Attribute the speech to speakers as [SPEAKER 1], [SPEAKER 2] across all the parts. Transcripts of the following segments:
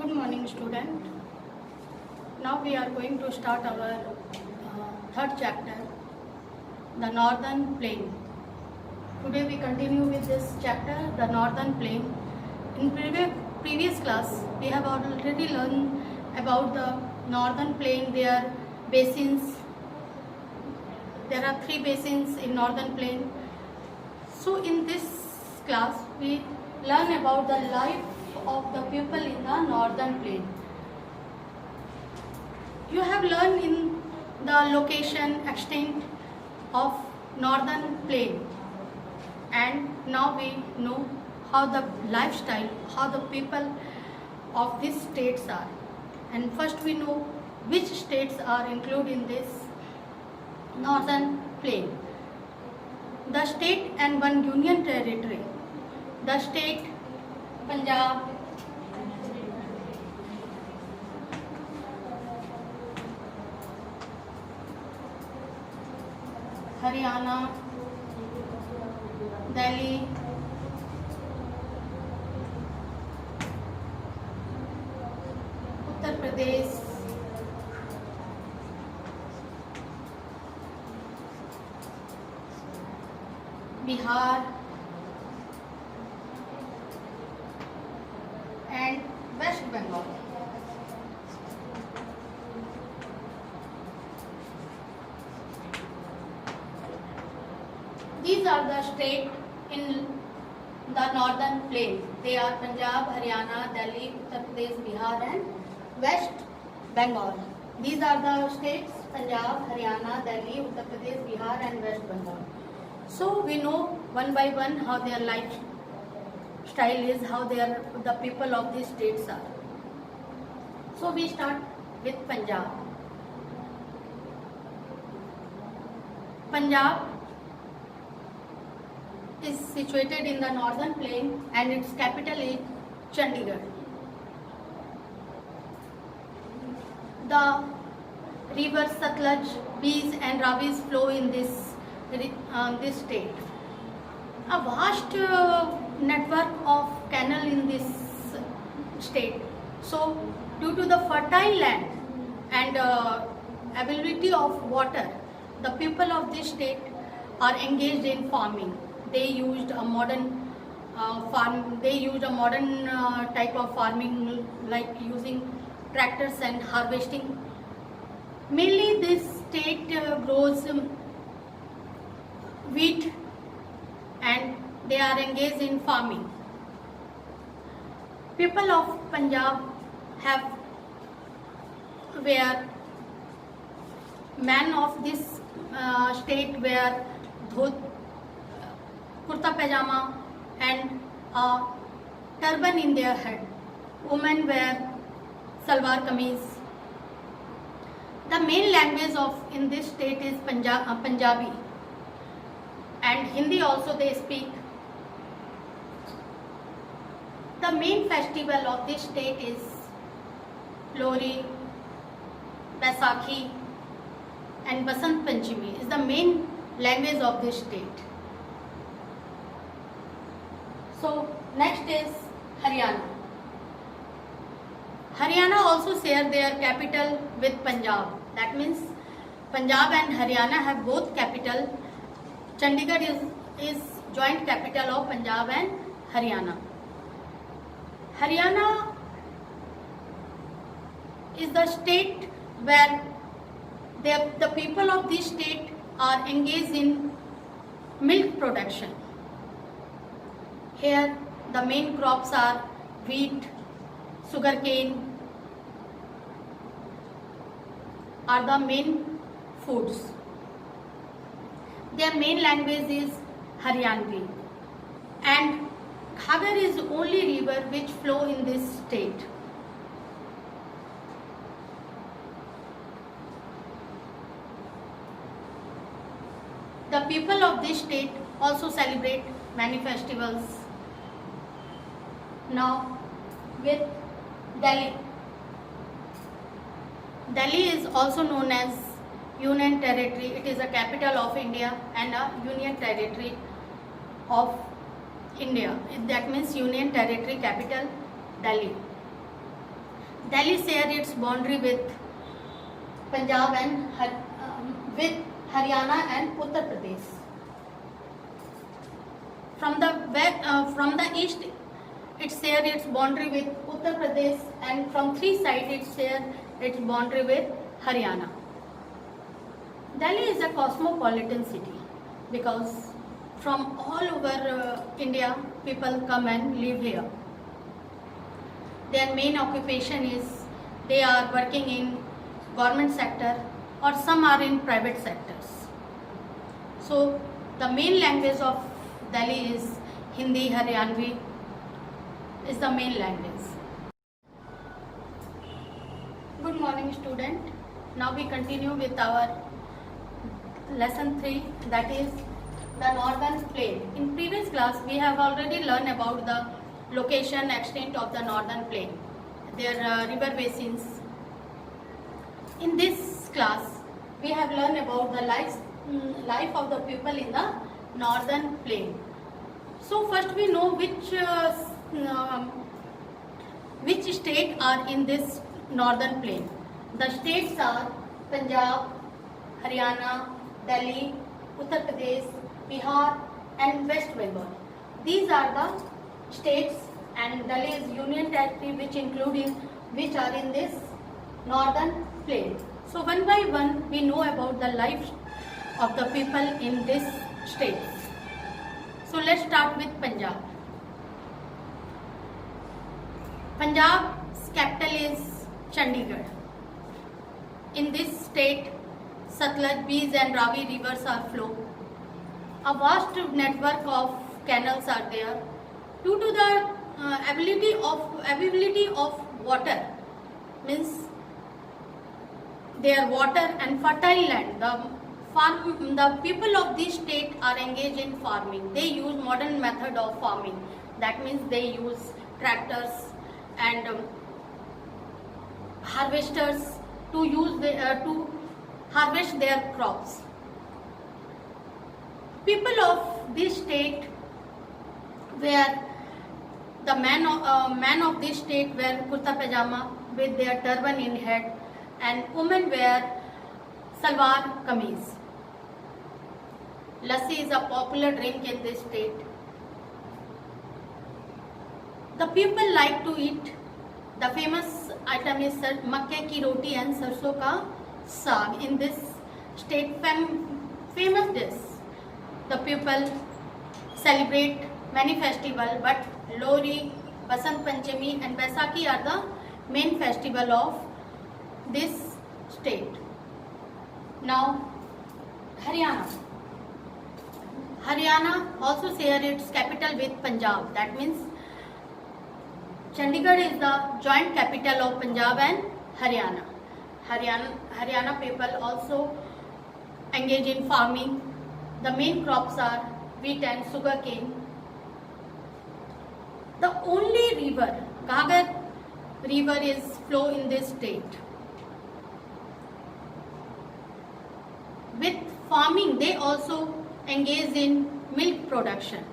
[SPEAKER 1] Good morning, student. Now we are going to start our third chapter, the Northern Plain. Today we continue with this chapter, the Northern Plain. In previous class, we have already learned about the Northern Plain, their basins. There are 3 basins in Northern Plain. So in this class, we learn about the life of the people in the Northern Plain. You have learned in the location, extent of Northern Plain, and now we know how the lifestyle, how the people of these states are. And first we know which states are included in this Northern Plain. The state and one union territory. The state Punjab, Haryana, Delhi, Uttar Pradesh, Bihar, and West Bengal. These are the states in the Northern Plain. They are Punjab, Haryana, Delhi, Uttar Pradesh, Bihar, and West Bengal. These are the states: Punjab, Haryana, Delhi, Uttar Pradesh, Bihar, and West Bengal. So we know one by one how their lifestyle is, how the people of these states are. So we start with Punjab. Punjab is situated in the Northern Plain and its capital is Chandigarh. The rivers Satluj, Beas and Ravis flow in this state. A vast network of canal in this state. So due to the fertile land and availability of water, the people of this state are engaged in farming. They used a modern type of farming, like using tractors and harvesting. Mainly this state grows wheat and they are engaged in farming. People of Punjab men of this state wear kurta pajama and a turban in their head. Women wear salwar kameez. The main language in this state is Punjabi, and Hindi also they speak. The main festival of this state is Lohri, Baisakhi, and Basant Panchami is the main language of this state. So next is Haryana. Haryana also share their capital with Punjab. That means Punjab and Haryana have both capital. Chandigarh is joint capital of Punjab and Haryana. Haryana is the state where the people of this state are engaged in milk production. Here the main crops are wheat, sugarcane are the main foods. Their main language is Haryanvi, and Ghagar is the only river which flow in this state. The people of this state also celebrate many festivals. Now with Delhi. Delhi is also known as Union Territory. It is a capital of India and a Union Territory of India. That means Union Territory capital Delhi. Delhi share its boundary with Punjab and with Haryana and Uttar Pradesh. From the east, it share its boundary with Uttar Pradesh, and from three sides it share its boundary with Haryana. Delhi is a cosmopolitan city because from all over India people come and live here. Their main occupation is they are working in government sector or some are in private sectors. So the main language of Delhi is Hindi. Haryanvi is the main language. Good morning student. Now we continue with our lesson 3, that is the northern plain. In previous class we have already learned about the location extent of the northern plain, their river basins. In this class we have learned about the life of the people in the northern plain. So first we know which state are in this northern plain. The states are Punjab, Haryana, Delhi, Uttar Pradesh, Bihar and West Bengal. These are the states, and Delhi is union territory which are in this northern plain. So one by one we know about the life of the people in this state. So let's start with Punjab. Punjab's capital is Chandigarh. In this state, Satluj, Beas and Ravi rivers are flow. A vast network of canals are there. Due to the availability of water, means their water and fertile land, the people of this state are engaged in farming. They use modern method of farming. That means they use tractors and harvesters to harvest their crops. People of this state wear the man of this state wear kurta pajama with their turban in head, and women wear salwar kameez. Lassi is a popular drink in this state. The people like to eat. The famous item is makke ki roti and sarson ka saag. In this state, famous dish. The people celebrate many festivals, but Lohri, Basant Panchami and Baisakhi are the main festival of this state. Now, Haryana. Haryana also share its capital with Punjab. That means Chandigarh is the joint capital of Punjab and Haryana. Haryana people also engage in farming. The main crops are wheat and sugarcane. The only river, Ghaggar river, is flow in this state. With farming, they also engage in milk production.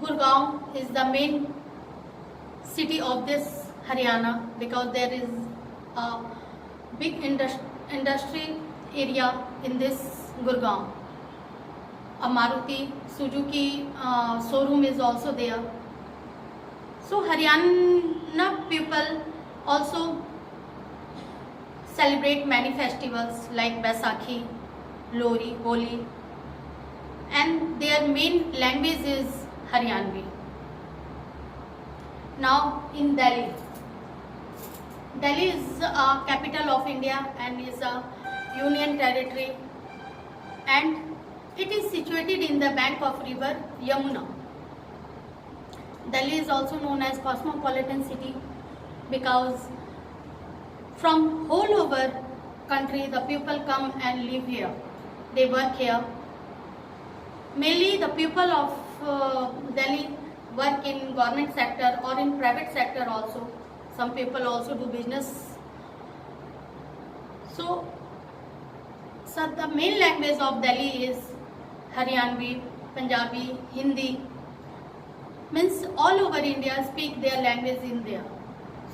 [SPEAKER 1] Gurgaon is the main city of this Haryana because there is a big industry area in this Gurgaon. A Maruti Suzuki showroom is also there. So Haryana people also celebrate many festivals like Baisakhi, Lohri, Holi, and their main language is Haryanvi. Now in Delhi. Delhi is a capital of India and is a union territory, and it is situated in the bank of river Yamuna. Delhi is also known as cosmopolitan city because from whole over country the people come and live here. They work here. Mainly the people of Delhi work in government sector or in private sector also. Some people also do business. So the main language of Delhi is Haryanvi, Punjabi, Hindi. means all over India speak their language in there.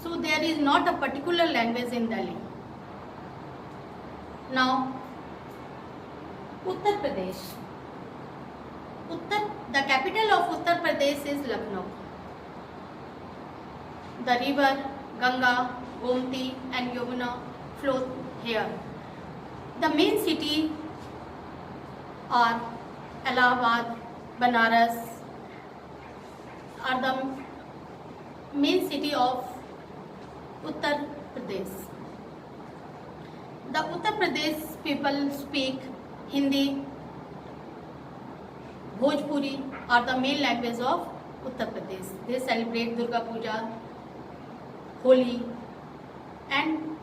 [SPEAKER 1] So there is not a particular language in Delhi. Now, Uttar Pradesh. The capital of Uttar Pradesh is Lucknow. The river Ganga, Gomti and Yamuna flow here. The main city are Allahabad, Banaras are the main city of Uttar Pradesh. The Uttar Pradesh people speak Hindi, Bhojpuri are the main language of Uttar Pradesh. They celebrate Durga Puja, Holi and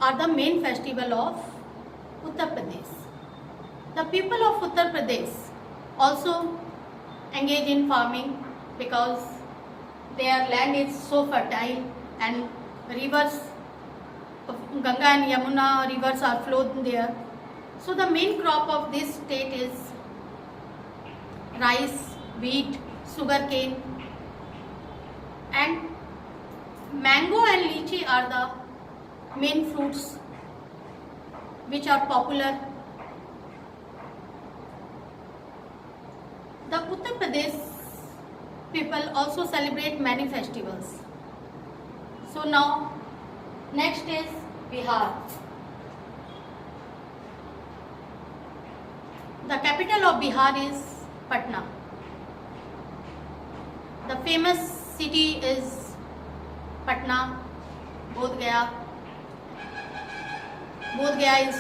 [SPEAKER 1] are the main festival of Uttar Pradesh. The people of Uttar Pradesh also engage in farming because their land is so fertile and rivers of Ganga and Yamuna rivers are flowed there. So the main crop of this state is rice, wheat, sugarcane and mango and lychee are the main fruits which are popular. The Uttar Pradesh people also celebrate many festivals. So now next is Bihar. The capital of Bihar is Patna. The famous city is Patna, Bodh Gaya. Bodh Gaya is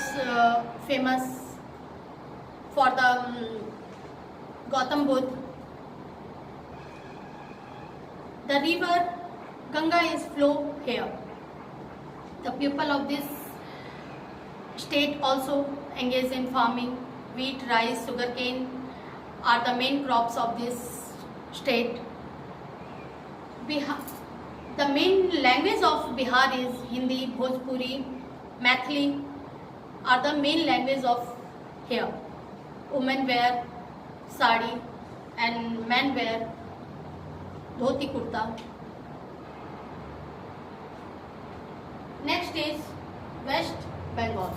[SPEAKER 1] famous for the Gautam Buddha. The river Ganga is flow here. The people of this state also engage in farming. Wheat, rice, sugarcane are the main crops of this state. The main language of Bihar is Hindi, Bhojpuri, Maithili are the main language of here. Women wear sari and men wear dhoti kurta. Next is West Bengal.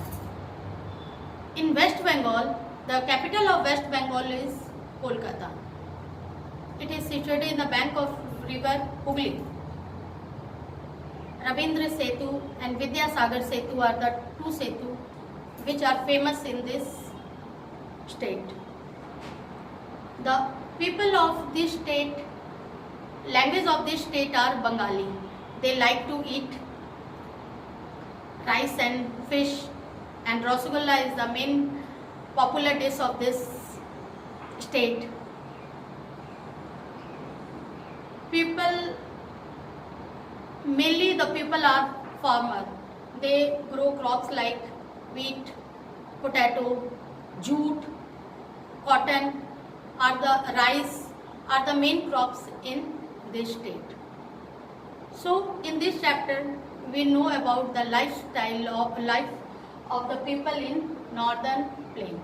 [SPEAKER 1] In West Bengal, the capital of West Bengal is Kolkata. It is situated in the bank of river Hooghly. Rabindra Setu and Vidyasagar Setu are the two setu which are famous in this state. The people of this state, language of this state are Bengali. They like to eat rice and fish, and Rasgulla is the main popular dish of this state. Mainly the people are farmer. They grow crops like wheat, potato, jute, cotton, rice are the main crops in this state. So in this chapter we know about the life of the people in northern plain.